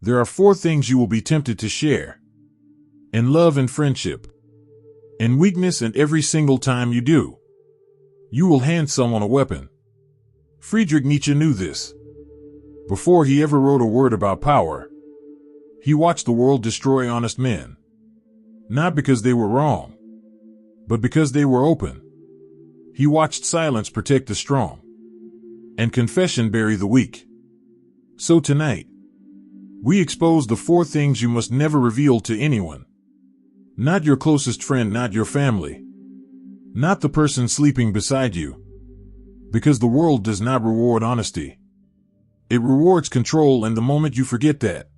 There are four things you will be tempted to share. In love and friendship. In weakness, and every single time you do, you will hand someone a weapon. Friedrich Nietzsche knew this. Before he ever wrote a word about power, he watched the world destroy honest men. Not because they were wrong, but because they were open. He watched silence protect the strong, and confession bury the weak. So tonight, we expose the four things you must never reveal to anyone. Not your closest friend, not your family, not the person sleeping beside you. Because the world does not reward honesty. It rewards control, and the moment you forget that,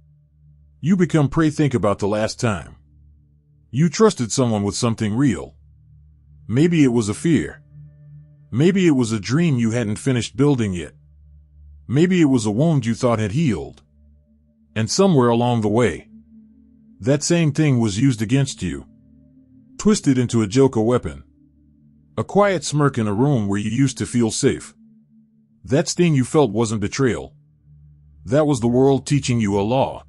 you become prey. Think about the last time you trusted someone with something real. Maybe it was a fear. Maybe it was a dream you hadn't finished building yet. Maybe it was a wound you thought had healed. And somewhere along the way, that same thing was used against you. Twisted into a joke, a weapon. A quiet smirk in a room where you used to feel safe. That sting you felt wasn't betrayal. That was the world teaching you a law.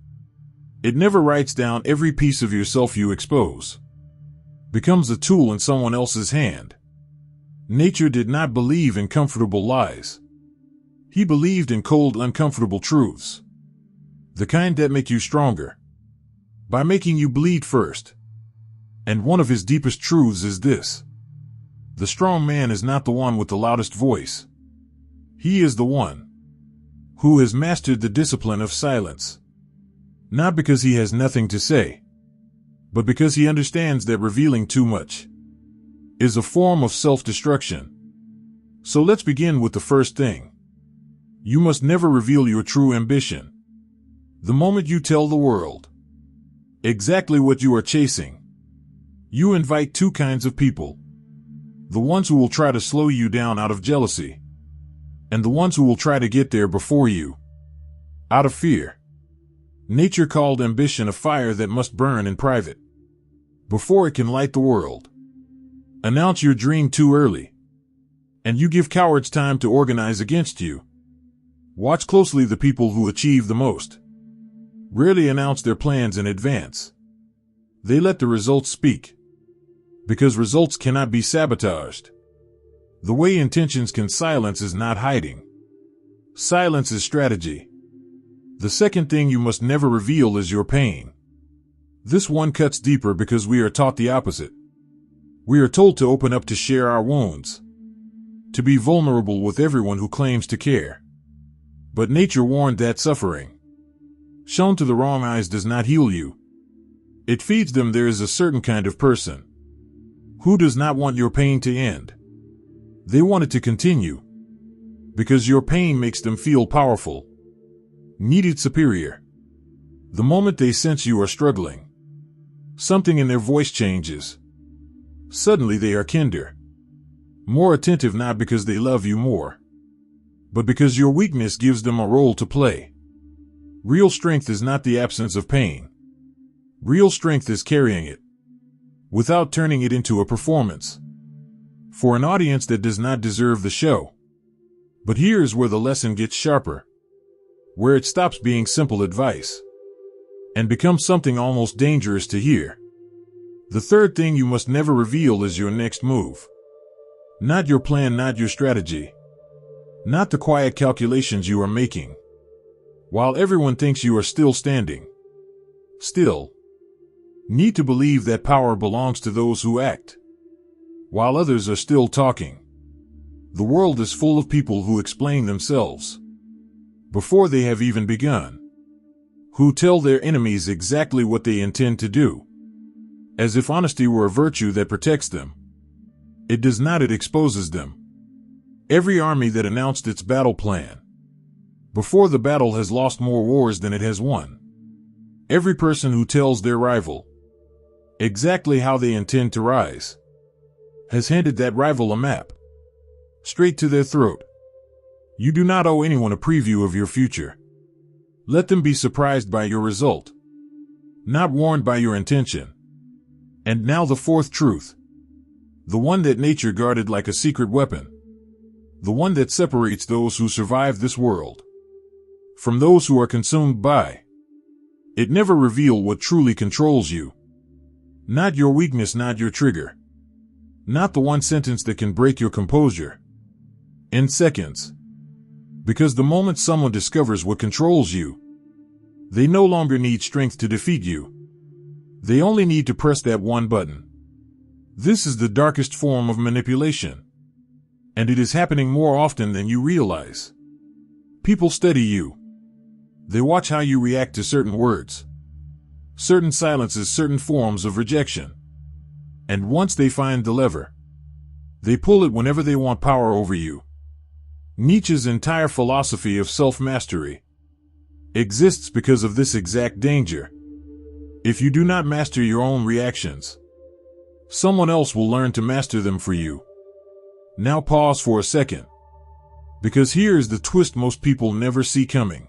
It never writes down every piece of yourself you expose. Becomes a tool in someone else's hand. Nature did not believe in comfortable lies. He believed in cold, uncomfortable truths. The kind that make you stronger. By making you bleed first. And one of his deepest truths is this. The strong man is not the one with the loudest voice. He is the one who has mastered the discipline of silence. Not because he has nothing to say, but because he understands that revealing too much is a form of self-destruction. So let's begin with the first thing. You must never reveal your true ambition. The moment you tell the world exactly what you are chasing, you invite two kinds of people. The ones who will try to slow you down out of jealousy, and the ones who will try to get there before you, out of fear. Nature called ambition a fire that must burn in private, before it can light the world. Announce your dream too early, and you give cowards time to organize against you. Watch closely the people who achieve the most. Rarely announce their plans in advance. They let the results speak. Because results cannot be sabotaged. The way intentions can silence is not hiding. Silence is strategy. The second thing you must never reveal is your pain. This one cuts deeper because we are taught the opposite. We are told to open up, to share our wounds, to be vulnerable with everyone who claims to care. But nature warned that suffering, shown to the wrong eyes, does not heal you. It feeds them. There is a certain kind of person who does not want your pain to end. They want it to continue, because your pain makes them feel powerful, needed, superior. The moment they sense you are struggling, something in their voice changes. Suddenly they are kinder, more attentive, not because they love you more, but because your weakness gives them a role to play. Real strength is not the absence of pain. Real strength is carrying it, without turning it into a performance for an audience that does not deserve the show. But here is where the lesson gets sharper, where it stops being simple advice and becomes something almost dangerous to hear. The third thing you must never reveal is your next move. Not your plan, not your strategy, not the quiet calculations you are making while everyone thinks you are still standing still. Need to believe that power belongs to those who act, while others are still talking. The world is full of people who explain themselves before they have even begun, who tell their enemies exactly what they intend to do, as if honesty were a virtue that protects them. It does not, it exposes them. Every army that announced its battle plan before the battle has lost more wars than it has won. Every person who tells their rival exactly how they intend to rise has handed that rival a map straight to their throat. You do not owe anyone a preview of your future. Let them be surprised by your result, not warned by your intention. And now the fourth truth, the one that nature guarded like a secret weapon, the one that separates those who survive this world from those who are consumed by It never reveals what truly controls you. Not your weakness, not your trigger. Not the one sentence that can break your composure in seconds. Because the moment someone discovers what controls you, they no longer need strength to defeat you. They only need to press that one button. This is the darkest form of manipulation. And it is happening more often than you realize. People study you. They watch how you react to certain words, certain silences, certain forms of rejection. And once they find the lever, they pull it whenever they want power over you. Nietzsche's entire philosophy of self-mastery exists because of this exact danger. If you do not master your own reactions, someone else will learn to master them for you. Now pause for a second, because here is the twist most people never see coming.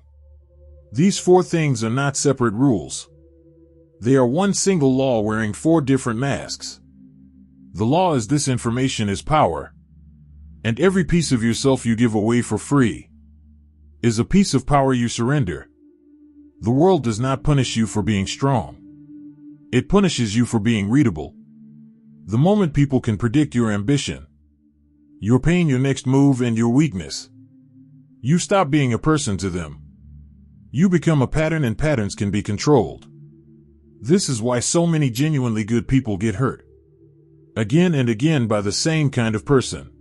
These 4 things are not separate rules. They are one single law wearing 4 different masks. The law is this: information is power, and every piece of yourself you give away for free is a piece of power you surrender. The world does not punish you for being strong. It punishes you for being readable. The moment people can predict your ambition, your pain, your next move, and your weakness, you stop being a person to them. You become a pattern, and patterns can be controlled. This is why so many genuinely good people get hurt again and again by the same kind of person.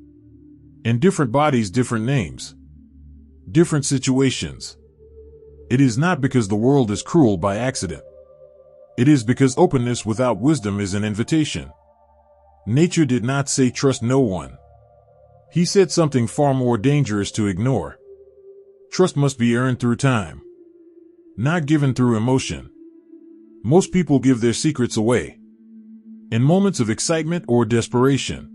In different bodies, different names, different situations. It is not because the world is cruel by accident. It is because openness without wisdom is an invitation. Nature did not say trust no one. He said something far more dangerous to ignore. Trust must be earned through time, not given through emotion. Most people give their secrets away in moments of excitement or desperation,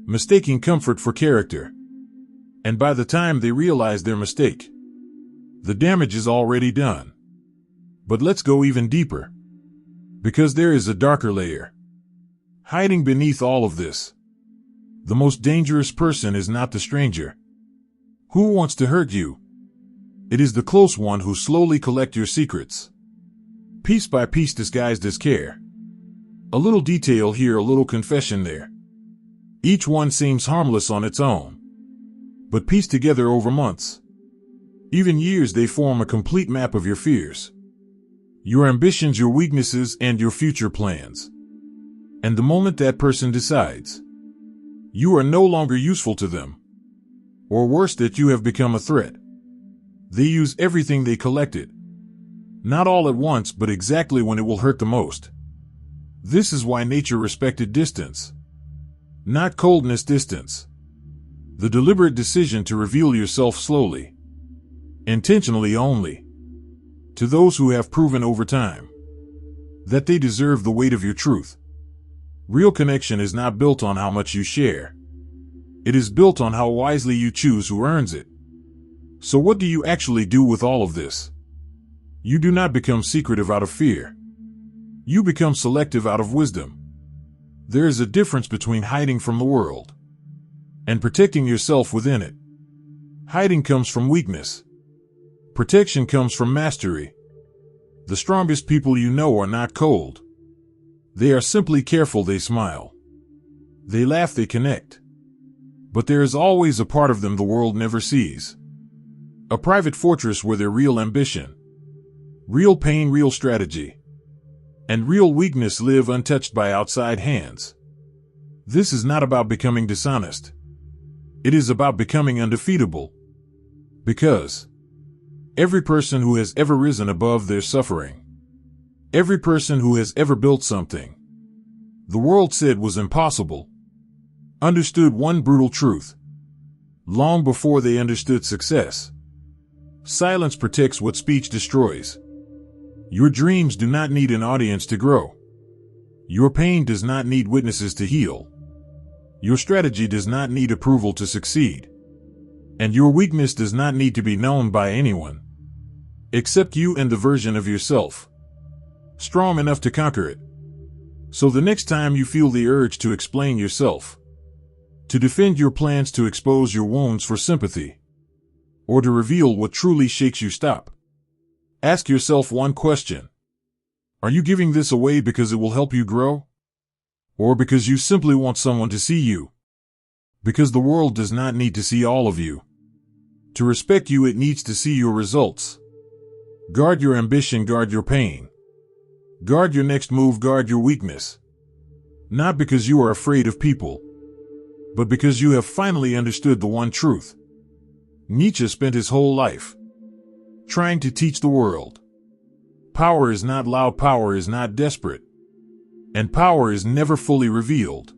mistaking comfort for character. And by the time they realize their mistake, the damage is already done. But let's go even deeper, because there is a darker layer hiding beneath all of this. The most dangerous person is not the stranger who wants to hurt you. It is the close one who slowly collects your secrets, piece by piece, disguised as care. A little detail here, a little confession there. Each one seems harmless on its own, but pieced together over months, even years, they form a complete map of your fears, your ambitions, your weaknesses, and your future plans. And the moment that person decides you are no longer useful to them, or worse, that you have become a threat, they use everything they collected. Not all at once, but exactly when it will hurt the most. This is why nature respected distance. Not coldness, distance. The deliberate decision to reveal yourself slowly, intentionally only, to those who have proven over time that they deserve the weight of your truth. Real connection is not built on how much you share. It is built on how wisely you choose who earns it. So what do you actually do with all of this? You do not become secretive out of fear. You become selective out of wisdom. There is a difference between hiding from the world and protecting yourself within it. Hiding comes from weakness. Protection comes from mastery. The strongest people you know are not cold. They are simply careful. They smile, they laugh, they connect. But there is always a part of them the world never sees. A private fortress where their real ambition, real pain, real strategy, and real weakness live untouched by outside hands. This is not about becoming dishonest. It is about becoming undefeatable. Because every person who has ever risen above their suffering, every person who has ever built something the world said was impossible, understood one brutal truth long before they understood success. Silence protects what speech destroys. Your dreams do not need an audience to grow. Your pain does not need witnesses to heal. Your strategy does not need approval to succeed. And your weakness does not need to be known by anyone except you and the version of yourself strong enough to conquer it. So the next time you feel the urge to explain yourself, to defend your plans, to expose your wounds for sympathy, or to reveal what truly shakes you, stop. Ask yourself one question. Are you giving this away because it will help you grow? Or because you simply want someone to see you? Because the world does not need to see all of you. To respect you, it needs to see your results. Guard your ambition, guard your pain. Guard your next move, guard your weakness. Not because you are afraid of people, but because you have finally understood the one truth. Nietzsche spent his whole life trying to teach the world. Power is not loud, power is not desperate, and power is never fully revealed.